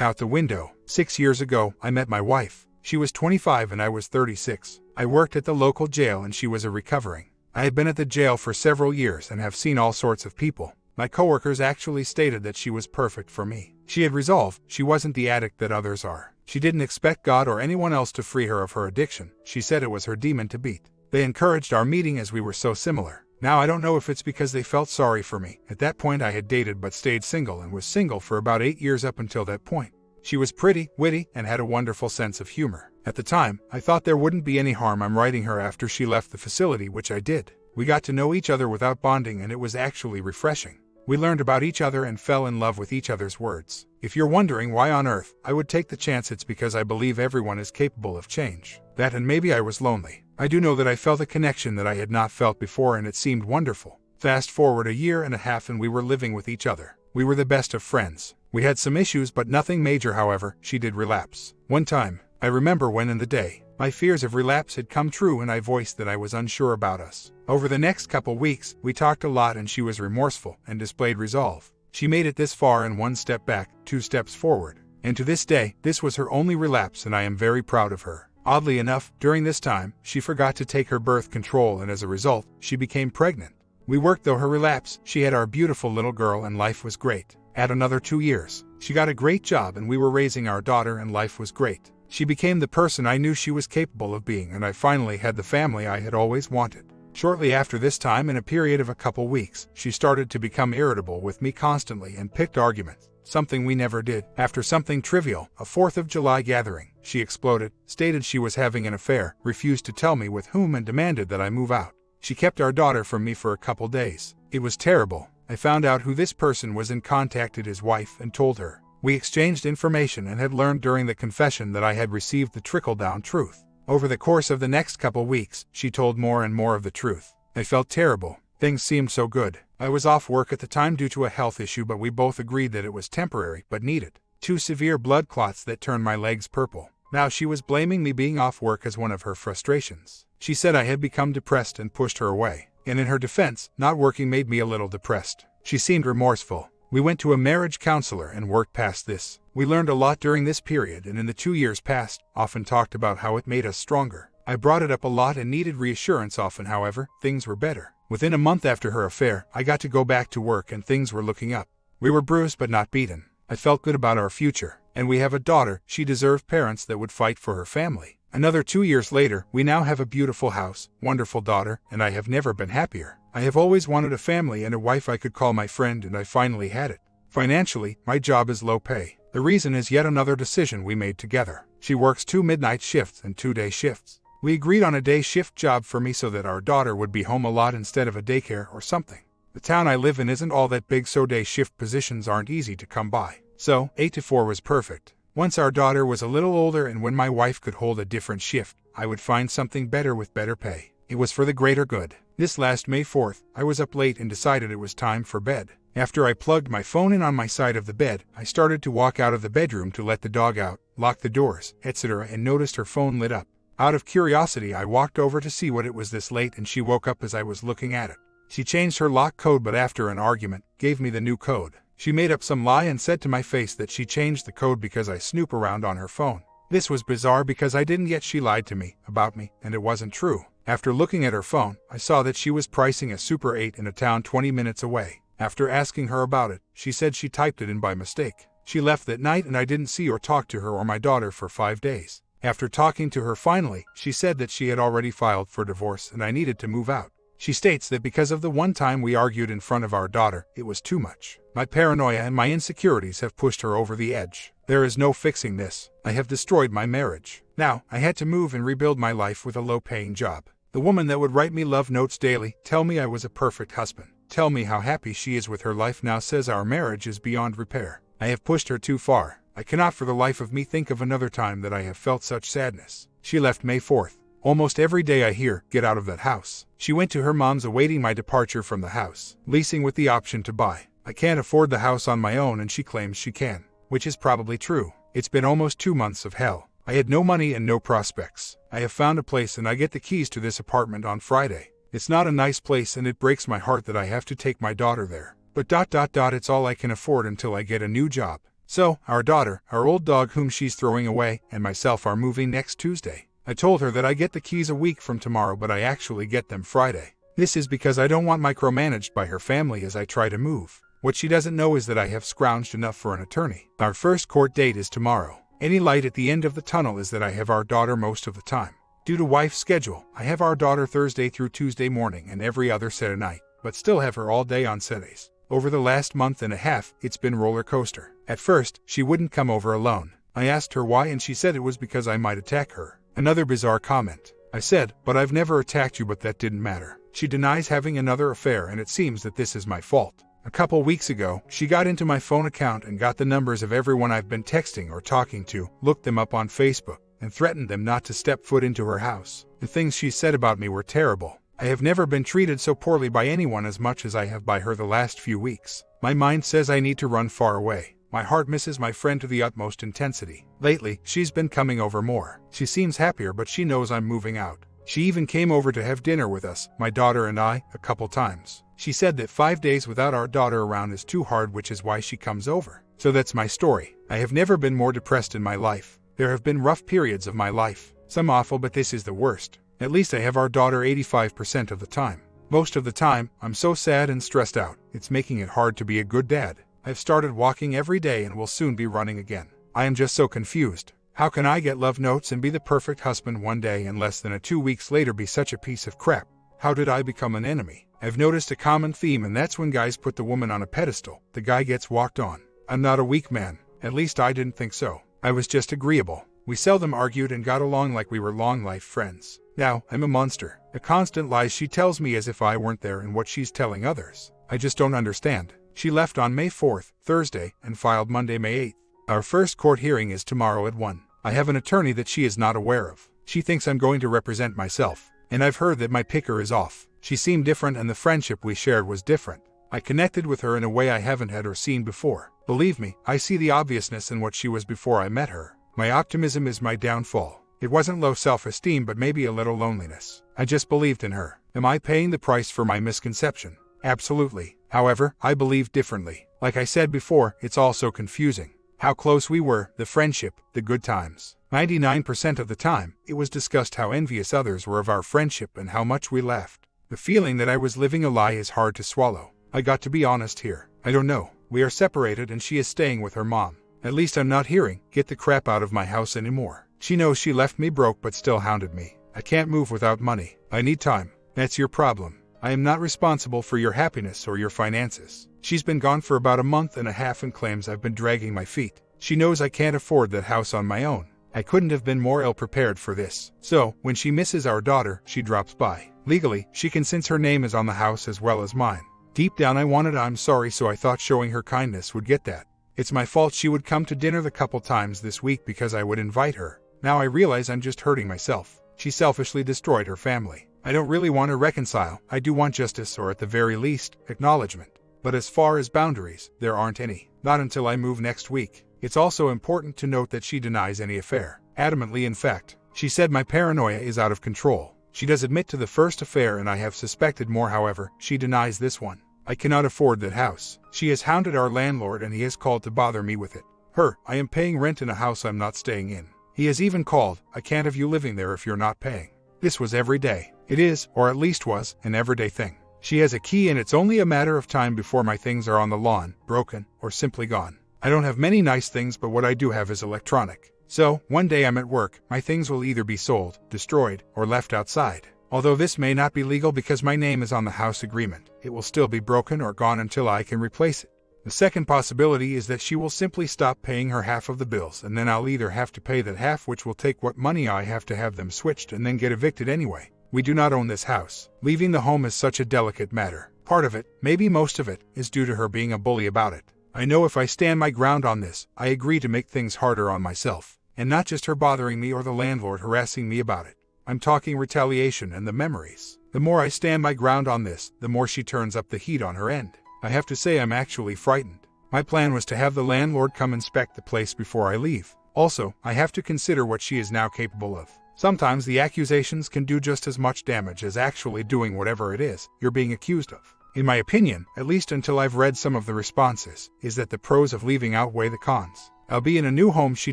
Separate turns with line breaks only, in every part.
Out the window. 6 years ago, I met my wife. She was 25 and I was 36. I worked at the local jail and she was a recovering. I had been at the jail for several years and have seen all sorts of people. My coworkers actually stated that she was perfect for me. She had resolve. She wasn't the addict that others are. She didn't expect God or anyone else to free her of her addiction. She said it was her demon to beat. They encouraged our meeting as we were so similar. Now I don't know if it's because they felt sorry for me. At that point I had dated but stayed single and was single for about 8 years up until that point. She was pretty, witty, and had a wonderful sense of humor. At the time, I thought there wouldn't be any harm I'm writing her after she left the facility, which I did. We got to know each other without bonding and it was actually refreshing. We learned about each other and fell in love with each other's words. If you're wondering why on earth I would take the chance, it's because I believe everyone is capable of change. That and maybe I was lonely. I do know that I felt a connection that I had not felt before and it seemed wonderful. Fast forward a year and a half and we were living with each other. We were the best of friends. We had some issues but nothing major. However, she did relapse. One time, I remember when in the day, my fears of relapse had come true and I voiced that I was unsure about us. Over the next couple weeks, we talked a lot and she was remorseful and displayed resolve. She made it this far and 1 step back, 2 steps forward. And to this day, this was her only relapse and I am very proud of her. Oddly enough, during this time, she forgot to take her birth control and as a result, she became pregnant. We worked through her relapse. She had our beautiful little girl and life was great. Add another 2 years. She got a great job and we were raising our daughter and life was great. She became the person I knew she was capable of being and I finally had the family I had always wanted. Shortly after this time, in a period of a couple weeks, she started to become irritable with me constantly and picked arguments, something we never did. After something trivial, a 4th of July gathering, she exploded, stated she was having an affair, refused to tell me with whom and demanded that I move out. She kept our daughter from me for a couple days. It was terrible. I found out who this person was and contacted his wife and told her. We exchanged information and had learned during the confession that I had received the trickle-down truth. Over the course of the next couple weeks, she told more and more of the truth. I felt terrible. Things seemed so good. I was off work at the time due to a health issue, but we both agreed that it was temporary but needed. 2 severe blood clots that turned my legs purple. Now she was blaming me being off work as one of her frustrations. She said I had become depressed and pushed her away. And in her defense, not working made me a little depressed. She seemed remorseful. We went to a marriage counselor and worked past this. We learned a lot during this period and in the 2 years past, often talked about how it made us stronger. I brought it up a lot and needed reassurance often. However, things were better. Within a month after her affair, I got to go back to work and things were looking up. We were bruised but not beaten. I felt good about our future. And we have a daughter. She deserved parents that would fight for her family. Another 2 years later, we now have a beautiful house, wonderful daughter, and I have never been happier. I have always wanted a family and a wife I could call my friend, and I finally had it. Financially, my job is low pay. The reason is yet another decision we made together. She works 2 midnight shifts and 2 day shifts. We agreed on a day shift job for me so that our daughter would be home a lot instead of a daycare or something. The town I live in isn't all that big, so day shift positions aren't easy to come by. So, 8 to 4 was perfect. Once our daughter was a little older and when my wife could hold a different shift, I would find something better with better pay. It was for the greater good. This last May 4th, I was up late and decided it was time for bed. After I plugged my phone in on my side of the bed, I started to walk out of the bedroom to let the dog out, lock the doors, etc., and noticed her phone lit up. Out of curiosity, I walked over to see what it was this late and she woke up as I was looking at it. She changed her lock code, but after an argument, gave me the new code. She made up some lie and said to my face that she changed the code because I snoop around on her phone. This was bizarre because I didn't, yet she lied to me about me, and it wasn't true. After looking at her phone, I saw that she was pricing a Super 8 in a town 20 minutes away. After asking her about it, she said she typed it in by mistake. She left that night and I didn't see or talk to her or my daughter for 5 days. After talking to her finally, she said that she had already filed for divorce and I needed to move out. She states that because of the one time we argued in front of our daughter, it was too much. My paranoia and my insecurities have pushed her over the edge. There is no fixing this. I have destroyed my marriage. Now, I had to move and rebuild my life with a low-paying job. The woman that would write me love notes daily, tell me I was a perfect husband, tell me how happy she is with her life, now says our marriage is beyond repair. I have pushed her too far. I cannot for the life of me think of another time that I have felt such sadness. She left May 4th. Almost every day I hear, get out of that house. She went to her mom's awaiting my departure from the house, leasing with the option to buy. I can't afford the house on my own and she claims she can, which is probably true. It's been almost 2 months of hell. I had no money and no prospects. I have found a place and I get the keys to this apartment on Friday. It's not a nice place and it breaks my heart that I have to take my daughter there. But it's all I can afford until I get a new job. So, our daughter, our old dog whom she's throwing away, and myself are moving next Tuesday. I told her that I get the keys a week from tomorrow, but I actually get them Friday. This is because I don't want micromanaged by her family as I try to move. What she doesn't know is that I have scrounged enough for an attorney. Our first court date is tomorrow. Any light at the end of the tunnel is that I have our daughter most of the time. Due to wife's schedule, I have our daughter Thursday through Tuesday morning and every other Saturday night, but still have her all day on Sundays. Over the last month and a half, it's been roller coaster. At first, she wouldn't come over alone. I asked her why and she said it was because I might attack her. Another bizarre comment. I said, but I've never attacked you, but that didn't matter. She denies having another affair and it seems that this is my fault. A couple weeks ago, she got into my phone account and got the numbers of everyone I've been texting or talking to, looked them up on Facebook, and threatened them not to step foot into her house. The things she said about me were terrible. I have never been treated so poorly by anyone as much as I have by her the last few weeks. My mind says I need to run far away. My heart misses my friend to the utmost intensity. Lately, she's been coming over more. She seems happier, but she knows I'm moving out. She even came over to have dinner with us, my daughter and I, a couple times. She said that 5 days without our daughter around is too hard, which is why she comes over. So that's my story. I have never been more depressed in my life. There have been rough periods of my life. Some awful, but this is the worst. At least I have our daughter 85% of the time. Most of the time, I'm so sad and stressed out. It's making it hard to be a good dad. I've started walking every day and will soon be running again. I am just so confused. How can I get love notes and be the perfect husband one day and less than 2 weeks later be such a piece of crap? How did I become an enemy? I've noticed a common theme, and that's when guys put the woman on a pedestal, the guy gets walked on. I'm not a weak man. At least I didn't think so. I was just agreeable. We seldom argued and got along like we were long-life friends. Now, I'm a monster. The constant lies she tells me as if I weren't there and what she's telling others. I just don't understand. She left on May 4th, Thursday, and filed Monday, May 8th. Our first court hearing is tomorrow at 1. I have an attorney that she is not aware of. She thinks I'm going to represent myself. And I've heard that my picker is off. She seemed different and the friendship we shared was different. I connected with her in a way I haven't had or seen before. Believe me, I see the obviousness in what she was before I met her. My optimism is my downfall. It wasn't low self-esteem, but maybe a little loneliness. I just believed in her. Am I paying the price for my misconception? Absolutely. However, I believe differently. Like I said before, it's all so confusing. How close we were, the friendship, the good times. 99% of the time, it was discussed how envious others were of our friendship and how much we laughed. The feeling that I was living a lie is hard to swallow. I got to be honest here. I don't know. We are separated and she is staying with her mom. At least I'm not hearing, "Get the crap out of my house" anymore. She knows she left me broke but still hounded me. I can't move without money. I need time. That's your problem. I am not responsible for your happiness or your finances. She's been gone for about a month and a half and claims I've been dragging my feet. She knows I can't afford that house on my own. I couldn't have been more ill-prepared for this. So, when she misses our daughter, she drops by. Legally, she can, since her name is on the house as well as mine. Deep down I wanted "I'm sorry," so I thought showing her kindness would get that. It's my fault she would come to dinner the couple times this week because I would invite her. Now I realize I'm just hurting myself. She selfishly destroyed her family. I don't really want to reconcile. I do want justice, or at the very least, acknowledgement. But as far as boundaries, there aren't any. Not until I move next week. It's also important to note that she denies any affair. Adamantly, in fact. She said my paranoia is out of control. She does admit to the first affair and I have suspected more, however, she denies this one. I cannot afford that house. She has hounded our landlord and he has called to bother me with it. I am paying rent in a house I'm not staying in. He has even called, "I can't have you living there if you're not paying." This was every day. It is, or at least was, an everyday thing. She has a key and it's only a matter of time before my things are on the lawn, broken, or simply gone. I don't have many nice things, but what I do have is electronic. So, one day I'm at work, my things will either be sold, destroyed, or left outside. Although this may not be legal because my name is on the house agreement, it will still be broken or gone until I can replace it. The second possibility is that she will simply stop paying her half of the bills, and then I'll either have to pay that half, which will take what money I have to have them switched, and then get evicted anyway. We do not own this house. Leaving the home is such a delicate matter. Part of it, maybe most of it, is due to her being a bully about it. I know if I stand my ground on this, I agree to make things harder on myself. And not just her bothering me or the landlord harassing me about it. I'm talking retaliation and the memories. The more I stand my ground on this, the more she turns up the heat on her end. I have to say I'm actually frightened. My plan was to have the landlord come inspect the place before I leave. Also, I have to consider what she is now capable of. Sometimes the accusations can do just as much damage as actually doing whatever it is you're being accused of. In my opinion, at least until I've read some of the responses, is that the pros of leaving outweigh the cons. I'll be in a new home she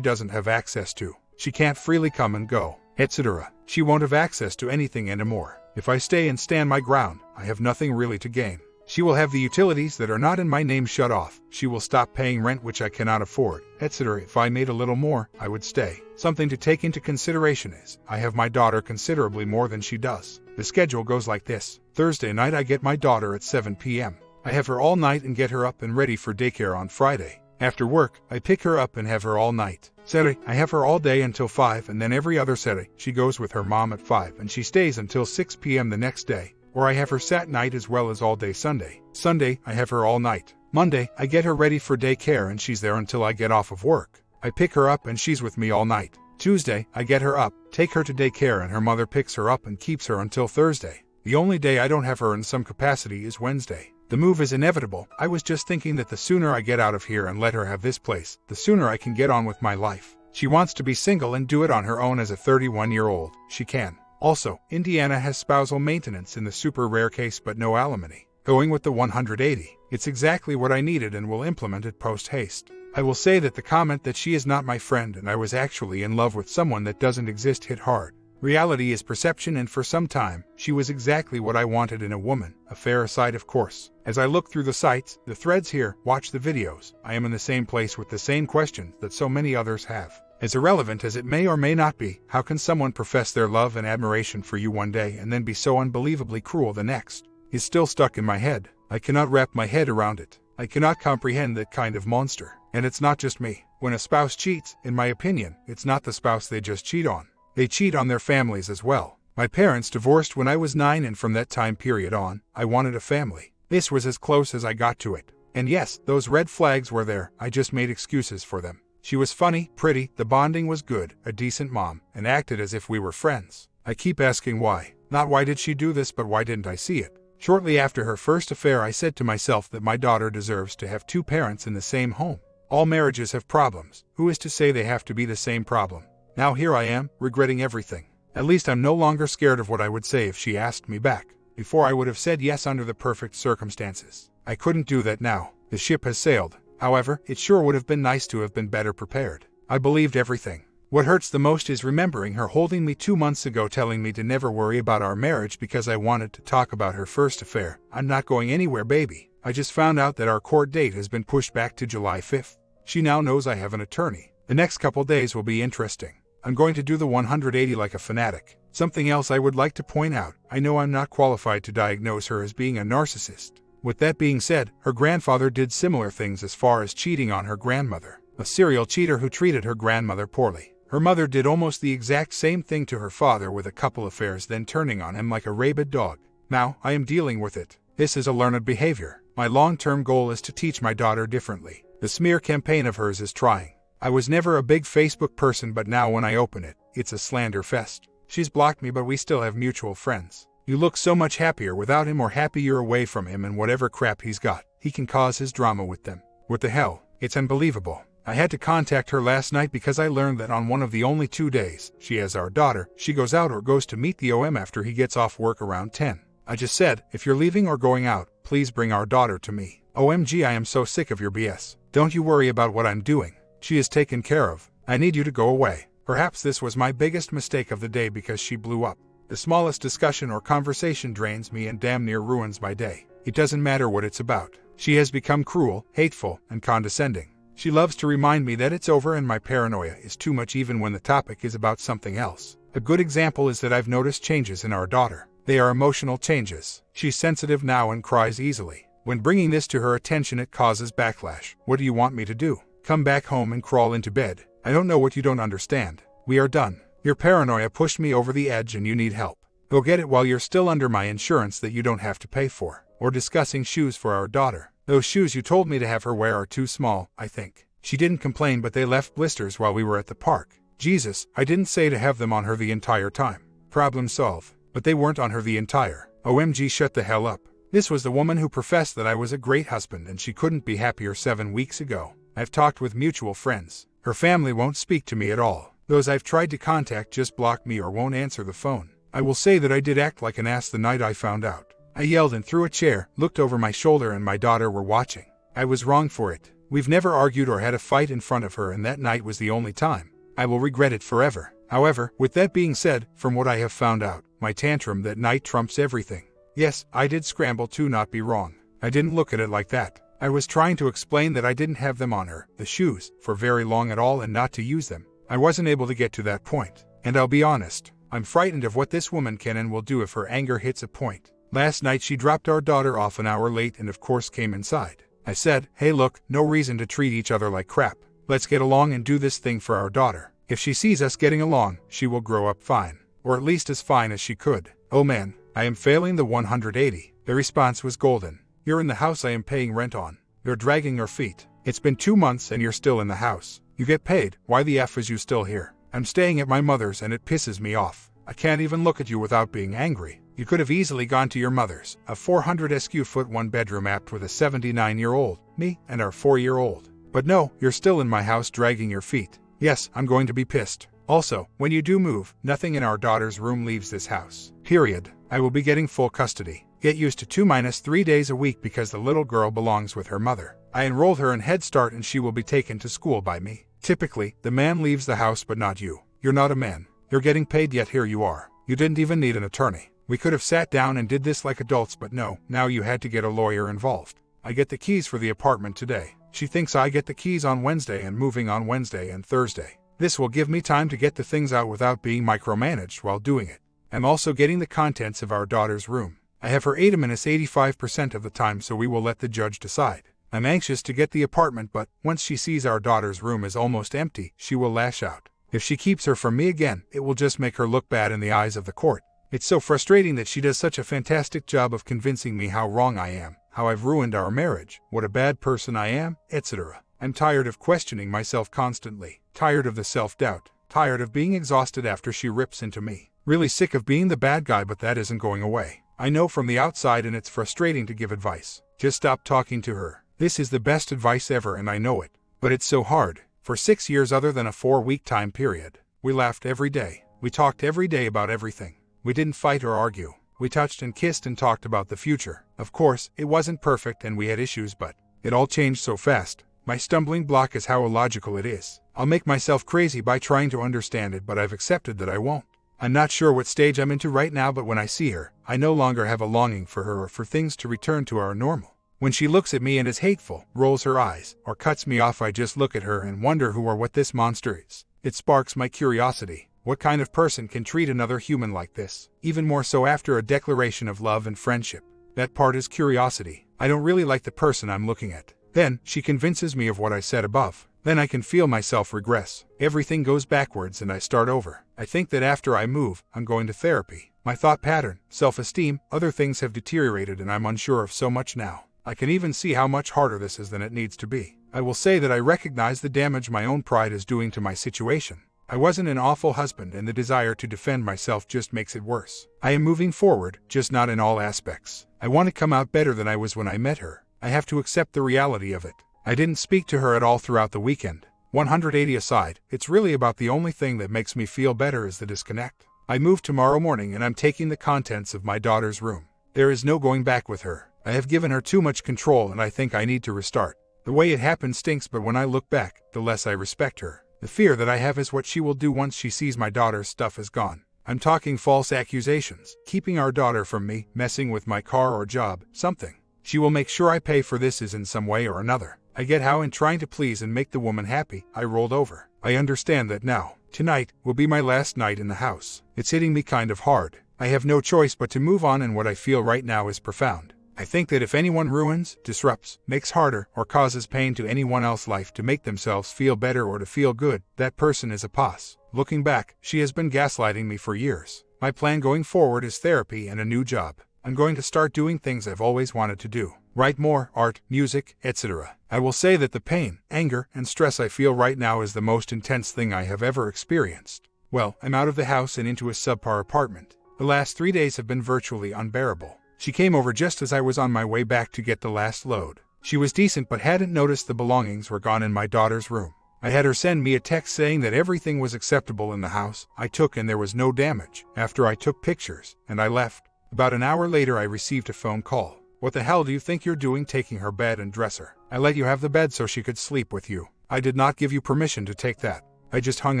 doesn't have access to. She can't freely come and go, etc. She won't have access to anything anymore. If I stay and stand my ground, I have nothing really to gain. She will have the utilities that are not in my name shut off. She will stop paying rent which I cannot afford, etc. If I made a little more, I would stay. Something to take into consideration is, I have my daughter considerably more than she does. The schedule goes like this. Thursday night I get my daughter at 7 p.m. I have her all night and get her up and ready for daycare on Friday. After work, I pick her up and have her all night. Saturday, I have her all day until 5 and then every other Saturday, she goes with her mom at 5 and she stays until 6 p.m. the next day. Or I have her Sat night as well as all day Sunday. Sunday, I have her all night. Monday, I get her ready for daycare and she's there until I get off of work. I pick her up and she's with me all night. Tuesday, I get her up, take her to daycare and her mother picks her up and keeps her until Thursday. The only day I don't have her in some capacity is Wednesday. The move is inevitable. I was just thinking that the sooner I get out of here and let her have this place, the sooner I can get on with my life. She wants to be single and do it on her own as a 31-year-old. She can. Also, Indiana has spousal maintenance in the super rare case but no alimony. Going with the 180. It's exactly what I needed and will implement it post-haste. I will say that the comment that she is not my friend and I was actually in love with someone that doesn't exist hit hard. Reality is perception and for some time, she was exactly what I wanted in a woman, a fair aside of course. As I look through the sites, the threads here, watch the videos, I am in the same place with the same questions that so many others have. As irrelevant as it may or may not be, how can someone profess their love and admiration for you one day and then be so unbelievably cruel the next? It's still stuck in my head. I cannot wrap my head around it. I cannot comprehend that kind of monster. And it's not just me. When a spouse cheats, in my opinion, it's not the spouse they just cheat on. They cheat on their families as well. My parents divorced when I was 9 and from that time period on, I wanted a family. This was as close as I got to it. And yes, those red flags were there, I just made excuses for them. She was funny, pretty, the bonding was good, a decent mom, and acted as if we were friends. I keep asking why. Not why did she do this, but why didn't I see it? Shortly after her first affair, I said to myself that my daughter deserves to have 2 parents in the same home. All marriages have problems. Who is to say they have to be the same problem? Now here I am, regretting everything. At least I'm no longer scared of what I would say if she asked me back. Before I would have said yes under the perfect circumstances. I couldn't do that now. The ship has sailed. However, it sure would have been nice to have been better prepared. I believed everything. What hurts the most is remembering her holding me 2 months ago telling me to never worry about our marriage because I wanted to talk about her first affair. I'm not going anywhere, baby. I just found out that our court date has been pushed back to July 5th. She now knows I have an attorney. The next couple days will be interesting. I'm going to do the 180 like a fanatic. Something else I would like to point out, I know I'm not qualified to diagnose her as being a narcissist. With that being said, her grandfather did similar things as far as cheating on her grandmother. A serial cheater who treated her grandmother poorly. Her mother did almost the exact same thing to her father with a couple affairs, then turning on him like a rabid dog. Now, I am dealing with it. This is a learned behavior. My long-term goal is to teach my daughter differently. The smear campaign of hers is trying. I was never a big Facebook person, but now when I open it, it's a slander fest. She's blocked me, but we still have mutual friends. You look so much happier without him or happier away from him and whatever crap he's got. He can cause his drama with them. What the hell? It's unbelievable. I had to contact her last night because I learned that on one of the only 2 days she has our daughter, she goes out or goes to meet the OM after he gets off work around 10. I just said, if you're leaving or going out, please bring our daughter to me. OMG, I am so sick of your BS. Don't you worry about what I'm doing. She is taken care of. I need you to go away. Perhaps this was my biggest mistake of the day because she blew up. The smallest discussion or conversation drains me and damn near ruins my day. It doesn't matter what it's about. She has become cruel, hateful, and condescending. She loves to remind me that it's over and my paranoia is too much even when the topic is about something else. A good example is that I've noticed changes in our daughter. They are emotional changes. She's sensitive now and cries easily. When bringing this to her attention, it causes backlash. What do you want me to do? Come back home and crawl into bed? I don't know what you don't understand. We are done. Your paranoia pushed me over the edge and you need help. Go get it while you're still under my insurance that you don't have to pay for. Or discussing shoes for our daughter. Those shoes you told me to have her wear are too small, I think. She didn't complain, but they left blisters while we were at the park. Jesus, I didn't say to have them on her the entire time. Problem solved. But they weren't on her the entire. OMG, shut the hell up. This was the woman who professed that I was a great husband and she couldn't be happier 7 weeks ago. I've talked with mutual friends. Her family won't speak to me at all. Those I've tried to contact just block me or won't answer the phone. I will say that I did act like an ass the night I found out. I yelled and threw a chair, looked over my shoulder, and my daughter were watching. I was wrong for it. We've never argued or had a fight in front of her, and that night was the only time. I will regret it forever. However, with that being said, from what I have found out, my tantrum that night trumps everything. Yes, I did scramble to not be wrong. I didn't look at it like that. I was trying to explain that I didn't have them on her, the shoes, for very long at all and not to use them. I wasn't able to get to that point. And I'll be honest, I'm frightened of what this woman can and will do if her anger hits a point. Last night she dropped our daughter off an hour late and of course came inside. I said, "Hey look, no reason to treat each other like crap. Let's get along and do this thing for our daughter. If she sees us getting along, she will grow up fine. Or at least as fine as she could." Oh man, I am failing the 180. The response was golden. "You're in the house I am paying rent on. You're dragging your feet. It's been 2 months and you're still in the house. You get paid, why the F is you still here? I'm staying at my mother's and it pisses me off. I can't even look at you without being angry. You could have easily gone to your mother's, a 400 square foot 1-bedroom apt with a 79-year-old, me, and our 4-year-old. But no, you're still in my house dragging your feet. Yes, I'm going to be pissed. Also, when you do move, nothing in our daughter's room leaves this house. Period. I will be getting full custody. Get used to 2-3 days a week because the little girl belongs with her mother. I enrolled her in Head Start and she will be taken to school by me. Typically, the man leaves the house but not you. You're not a man. You're getting paid yet here you are. You didn't even need an attorney. We could have sat down and did this like adults but no, now you had to get a lawyer involved. I get the keys for the apartment today. She thinks I get the keys on Wednesday and moving on Wednesday and Thursday. This will give me time to get the things out without being micromanaged while doing it. I'm also getting the contents of our daughter's room. I have her 85% of the time so we will let the judge decide. I'm anxious to get the apartment but once she sees our daughter's room is almost empty, she will lash out. If she keeps her from me again, it will just make her look bad in the eyes of the court. It's so frustrating that she does such a fantastic job of convincing me how wrong I am, how I've ruined our marriage, what a bad person I am, etc. I'm tired of questioning myself constantly, tired of the self-doubt, tired of being exhausted after she rips into me. Really sick of being the bad guy but that isn't going away. I know from the outside and it's frustrating to give advice. Just stop talking to her. This is the best advice ever and I know it. But it's so hard. For 6 years other than a 4-week time period, we laughed every day. We talked every day about everything. We didn't fight or argue. We touched and kissed and talked about the future. Of course, it wasn't perfect and we had issues but it all changed so fast. My stumbling block is how illogical it is. I'll make myself crazy by trying to understand it but I've accepted that I won't. I'm not sure what stage I'm into right now but when I see her, I no longer have a longing for her or for things to return to our normal. When she looks at me and is hateful, rolls her eyes, or cuts me off I just look at her and wonder who or what this monster is. It sparks my curiosity. What kind of person can treat another human like this? Even more so after a declaration of love and friendship. That part is curiosity. I don't really like the person I'm looking at. Then, she convinces me of what I said above. Then I can feel myself regress. Everything goes backwards and I start over. I think that after I move, I'm going to therapy. My thought pattern, self-esteem, other things have deteriorated and I'm unsure of so much now. I can even see how much harder this is than it needs to be. I will say that I recognize the damage my own pride is doing to my situation. I wasn't an awful husband and the desire to defend myself just makes it worse. I am moving forward, just not in all aspects. I want to come out better than I was when I met her. I have to accept the reality of it. I didn't speak to her at all throughout the weekend. 180 aside, it's really about the only thing that makes me feel better is the disconnect. I move tomorrow morning and I'm taking the contents of my daughter's room. There is no going back with her. I have given her too much control and I think I need to restart. The way it happened stinks but when I look back, the less I respect her. The fear that I have is what she will do once she sees my daughter's stuff is gone. I'm talking false accusations, keeping our daughter from me, messing with my car or job, something. She will make sure I pay for this in some way or another. I get how in trying to please and make the woman happy, I rolled over. I understand that now. Tonight will be my last night in the house. It's hitting me kind of hard. I have no choice but to move on and what I feel right now is profound. I think that if anyone ruins, disrupts, makes harder, or causes pain to anyone else's life to make themselves feel better or to feel good, that person is a pos. Looking back, she has been gaslighting me for years. My plan going forward is therapy and a new job. I'm going to start doing things I've always wanted to do. Write more, art, music, etc. I will say that the pain, anger, and stress I feel right now is the most intense thing I have ever experienced. Well, I'm out of the house and into a subpar apartment. The last 3 days have been virtually unbearable. She came over just as I was on my way back to get the last load. She was decent but hadn't noticed the belongings were gone in my daughter's room. I had her send me a text saying that everything was acceptable in the house. I took and there was no damage. After I took pictures, and I left. About an hour later I received a phone call. What the hell do you think you're doing taking her bed and dresser? I let you have the bed so she could sleep with you. I did not give you permission to take that. I just hung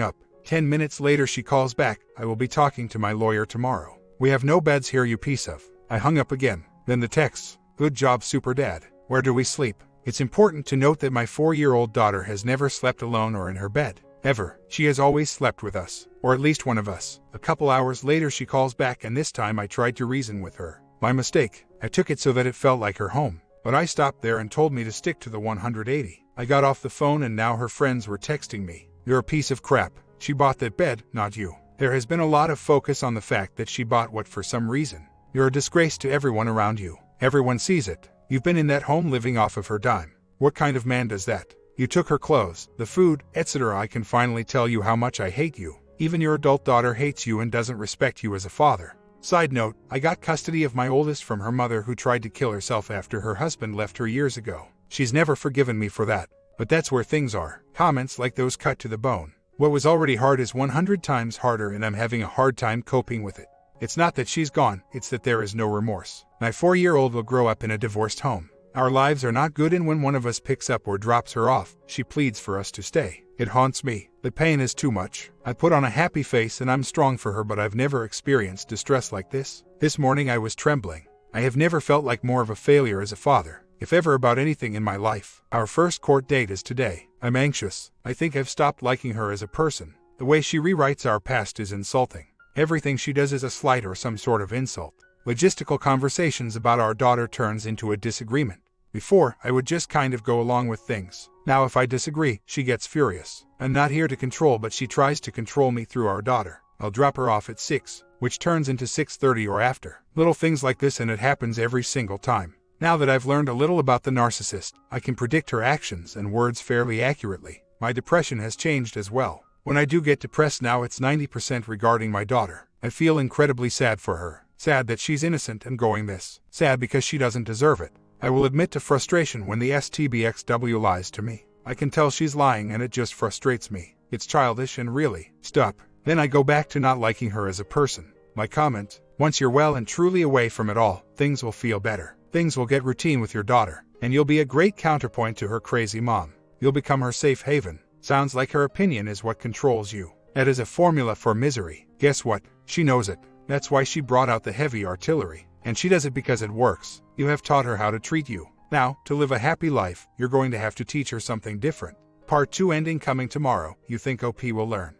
up. 10 minutes later she calls back. I will be talking to my lawyer tomorrow. We have no beds here, you piece of. I hung up again. Then the texts. Good job, super dad. Where do we sleep? It's important to note that my 4-year-old daughter has never slept alone or in her bed. Ever. She has always slept with us. Or at least one of us. A couple hours later she calls back, and this time I tried to reason with her. My mistake. I took it so that it felt like her home. But I stopped there and told me to stick to the 180. I got off the phone and now her friends were texting me. You're a piece of crap. She bought that bed, not you. There has been a lot of focus on the fact that she bought what for some reason. You're a disgrace to everyone around you. Everyone sees it. You've been in that home living off of her dime. What kind of man does that? You took her clothes, the food, etc. I can finally tell you how much I hate you. Even your adult daughter hates you and doesn't respect you as a father. Side note, I got custody of my oldest from her mother, who tried to kill herself after her husband left her years ago. She's never forgiven me for that. But that's where things are. Comments like those cut to the bone. What was already hard is 100 times harder, and I'm having a hard time coping with it. It's not that she's gone, it's that there is no remorse. My 4-year-old will grow up in a divorced home. Our lives are not good, and when one of us picks up or drops her off, she pleads for us to stay. It haunts me. The pain is too much. I put on a happy face and I'm strong for her, but I've never experienced distress like this. This morning I was trembling. I have never felt like more of a failure as a father, if ever, about anything in my life. Our first court date is today. I'm anxious. I think I've stopped liking her as a person. The way she rewrites our past is insulting. Everything she does is a slight or some sort of insult. Logistical conversations about our daughter turns into a disagreement. Before, I would just kind of go along with things. Now if I disagree, she gets furious. I'm not here to control, but she tries to control me through our daughter. I'll drop her off at 6, which turns into 6:30 or after. Little things like this, and it happens every single time. Now that I've learned a little about the narcissist, I can predict her actions and words fairly accurately. My depression has changed as well. When I do get depressed now, it's 90% regarding my daughter. I feel incredibly sad for her. Sad that she's innocent and going this. Sad because she doesn't deserve it. I will admit to frustration when the STBXW lies to me. I can tell she's lying and it just frustrates me. It's childish and really, stop. Then I go back to not liking her as a person. My comment, once you're well and truly away from it all, things will feel better. Things will get routine with your daughter, and you'll be a great counterpoint to her crazy mom. You'll become her safe haven. Sounds like her opinion is what controls you. That is a formula for misery. Guess what? She knows it. That's why she brought out the heavy artillery. And she does it because it works. You have taught her how to treat you. Now, to live a happy life, you're going to have to teach her something different. Part 2 ending coming tomorrow. You think OP will learn?